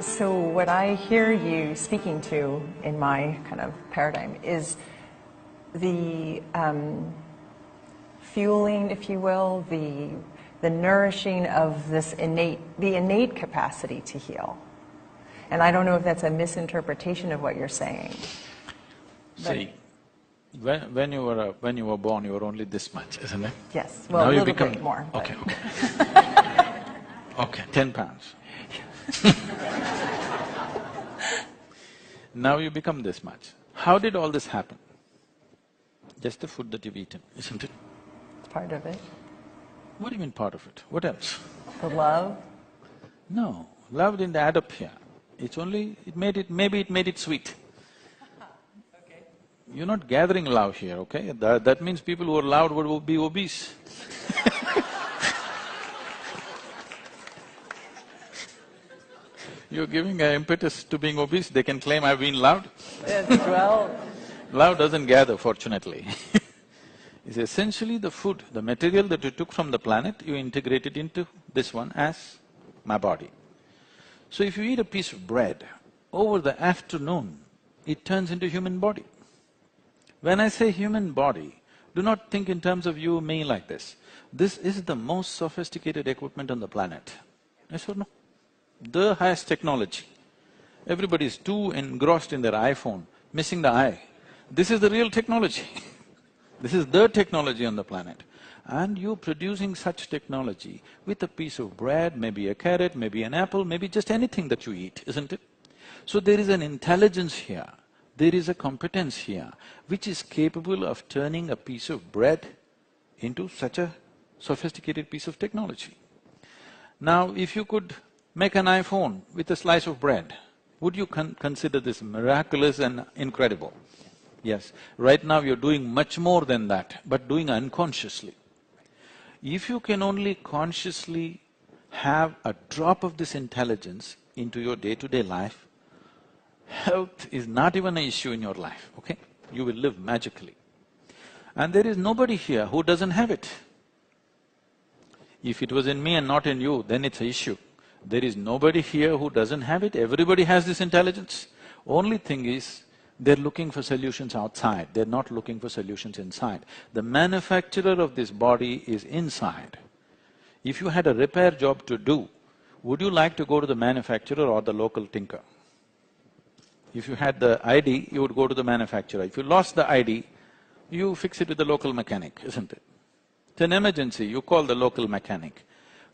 So what I hear you speaking to in my kind of paradigm is the fueling, if you will, the nourishing of this innate capacity to heal. And I don't know if that's a misinterpretation of what you're saying. See, when you were born, you were only this much, isn't it? Yes, well, now a you little become, bit more. Okay, okay. Okay, 10 pounds. Now you become this much. How did all this happen? Just the food that you've eaten, isn't it? Part of it. What do you mean part of it? What else? The love. No, love didn't add up here. It's only… maybe it made it sweet. Okay. You're not gathering love here, okay? That means people who are loud would be obese. You're giving an impetus to being obese, they can claim I've been loud. Yes, well… Love doesn't gather, fortunately. It's essentially the food, the material that you took from the planet, you integrate it into this one as my body. So if you eat a piece of bread, over the afternoon, it turns into human body. When I say human body, do not think in terms of you, me like this. This is the most sophisticated equipment on the planet. Yes or no? The highest technology. Everybody is too engrossed in their iPhone, missing the eye. This is the real technology. This is the technology on the planet. And you're producing such technology with a piece of bread, maybe a carrot, maybe an apple, maybe just anything that you eat, isn't it? So there is an intelligence here, there is a competence here, which is capable of turning a piece of bread into such a sophisticated piece of technology. Now, if you could make an iPhone with a slice of bread, would you consider this miraculous and incredible? Yes. Right now you're doing much more than that, but doing unconsciously. If you can only consciously have a drop of this intelligence into your day-to-day life, health is not even an issue in your life, okay? You will live magically. And there is nobody here who doesn't have it. If it was in me and not in you, then it's an issue. There is nobody here who doesn't have it, everybody has this intelligence. Only thing is, they're looking for solutions outside, they're not looking for solutions inside. The manufacturer of this body is inside. If you had a repair job to do, would you like to go to the manufacturer or the local tinker? If you had the ID, you would go to the manufacturer. If you lost the ID, you fix it with the local mechanic, isn't it? It's an emergency, you call the local mechanic.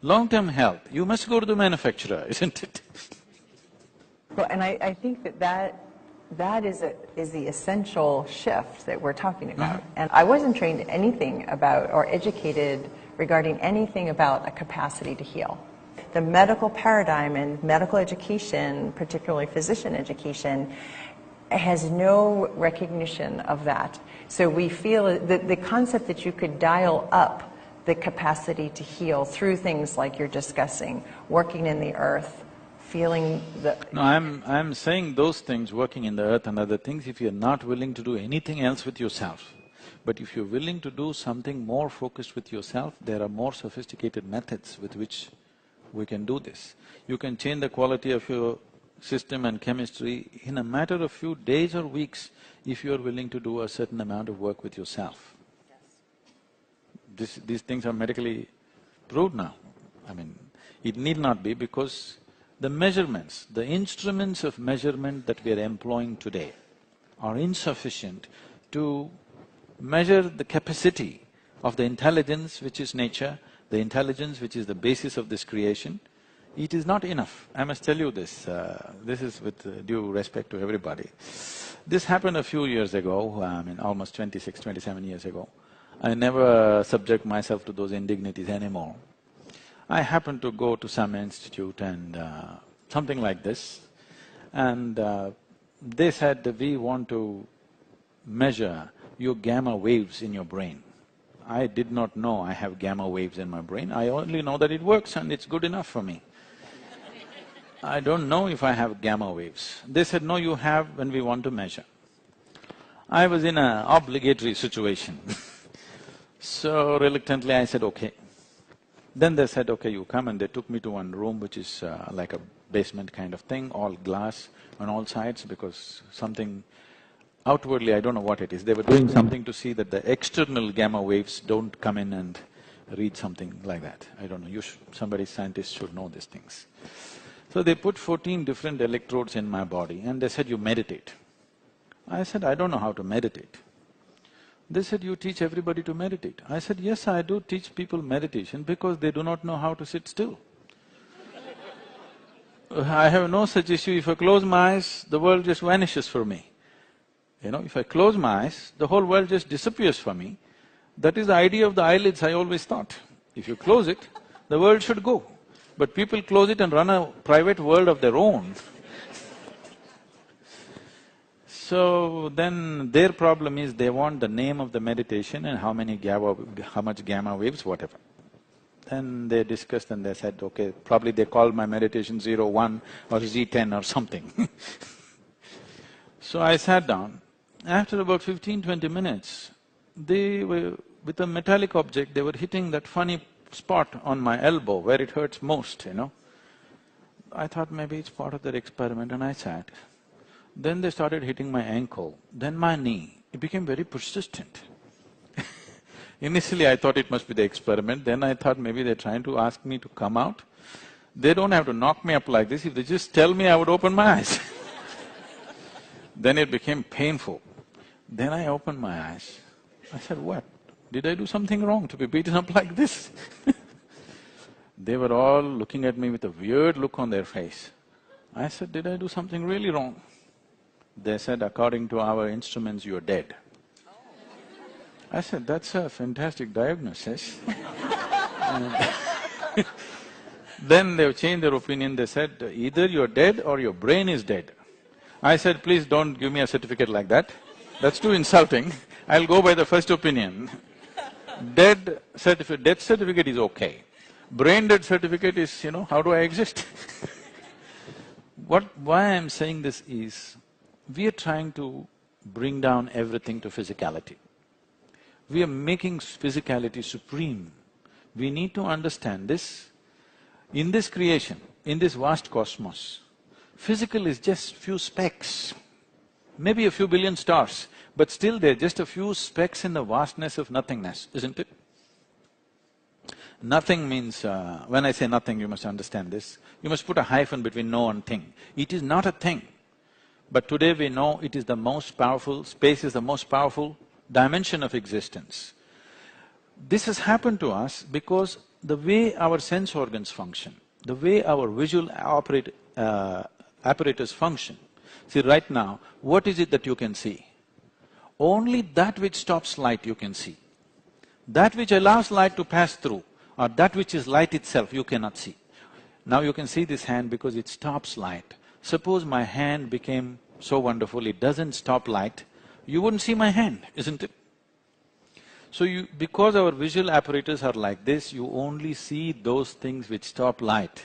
Long-term health, you must go to the manufacturer, isn't it? Well, and I think that is the essential shift that we're talking about. And I wasn't trained anything about or educated regarding anything about a capacity to heal. The medical paradigm and medical education, particularly physician education, has no recognition of that. So we feel that the concept that you could dial up the capacity to heal through things like you're discussing, working in the earth, feeling the… No, I'm saying those things, working in the earth and other things, if you're not willing to do anything else with yourself. But if you're willing to do something more focused with yourself, there are more sophisticated methods with which we can do this. You can change the quality of your system and chemistry in a matter of few days or weeks if you're willing to do a certain amount of work with yourself. These things are medically proved now. I mean, it need not be because the measurements, the instruments of measurement that we are employing today are insufficient to measure the capacity of the intelligence which is nature, the intelligence which is the basis of this creation. It is not enough. I must tell you this, this is with due respect to everybody. This happened a few years ago, I mean almost 26, 27 years ago. I never subject myself to those indignities anymore. I happened to go to some institute and something like this, and they said, we want to measure your gamma waves in your brain. I did not know I have gamma waves in my brain, I only know that it works and it's good enough for me. I don't know if I have gamma waves. They said, no, you have when we want to measure. I was in an obligatory situation So reluctantly I said, okay. Then they said, okay, you come, and they took me to one room which is like a basement kind of thing, all glass on all sides, because something outwardly, I don't know what it is, they were doing something to see that the external gamma waves don't come in and read something like that. I don't know, somebody scientist should know these things. So they put 14 different electrodes in my body and they said, you meditate. I said, I don't know how to meditate. They said, you teach everybody to meditate. I said, yes, I do teach people meditation because they do not know how to sit still. I have no such issue. If I close my eyes, the world just vanishes for me. You know, if I close my eyes, the whole world just disappears for me. That is the idea of the eyelids, I always thought. If you close it, the world should go. But people close it and run a private world of their own. So then their problem is they want the name of the meditation and how much gamma waves, whatever. Then they discussed and they said, okay, probably they called my meditation 01 or Z10 or something. So I sat down. After about 15-20 minutes, they were… with a metallic object, they were hitting that funny spot on my elbow where it hurts most, you know. I thought maybe it's part of their experiment and I sat. Then they started hitting my ankle, then my knee. It became very persistent. Initially I thought it must be the experiment, then I thought maybe they're trying to ask me to come out. They don't have to knock me up like this, if they just tell me, I would open my eyes. Then it became painful. Then I opened my eyes. I said, what? Did I do something wrong to be beaten up like this? They were all looking at me with a weird look on their face. I said, did I do something really wrong? They said, according to our instruments, you're dead. I said, that's a fantastic diagnosis. Then they've changed their opinion, they said, either you're dead or your brain is dead. I said, please don't give me a certificate like that, that's too insulting, I'll go by the first opinion. Death certificate is okay. Brain dead certificate is, you know, how do I exist? Why I'm saying this is, we are trying to bring down everything to physicality. We are making physicality supreme. We need to understand this. In this creation, in this vast cosmos, physical is just few specks, maybe a few billion stars, but still they're just a few specks in the vastness of nothingness, isn't it? Nothing means… when I say nothing, you must understand this. You must put a hyphen between no and thing. It is not a thing. But today we know it is the most powerful, space is the most powerful dimension of existence. This has happened to us because the way our sense organs function, the way our visual apparatus function. See, right now, what is it that you can see? Only that which stops light you can see. That which allows light to pass through, or that which is light itself, you cannot see. Now you can see this hand because it stops light. Suppose my hand became so wonderful, it doesn't stop light, you wouldn't see my hand, isn't it? So because our visual apparatus are like this, you only see those things which stop light.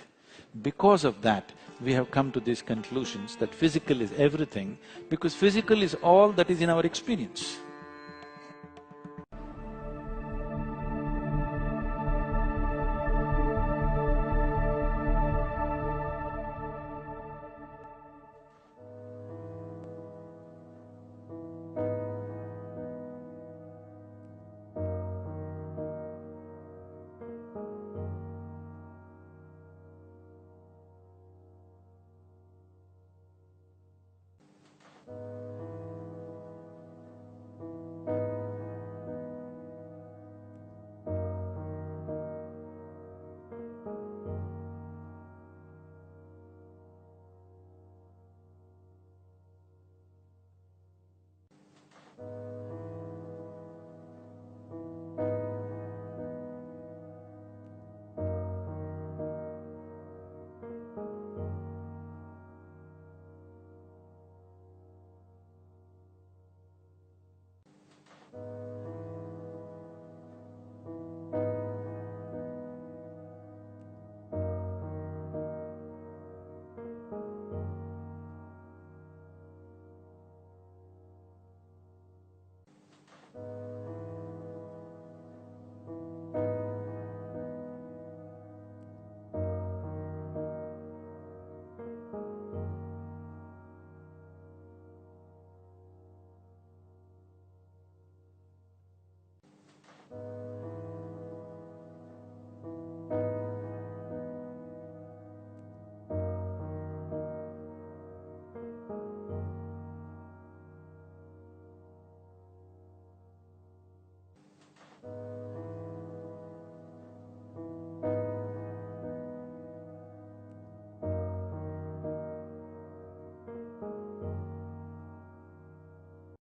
Because of that, we have come to these conclusions that physical is everything, because physical is all that is in our experience.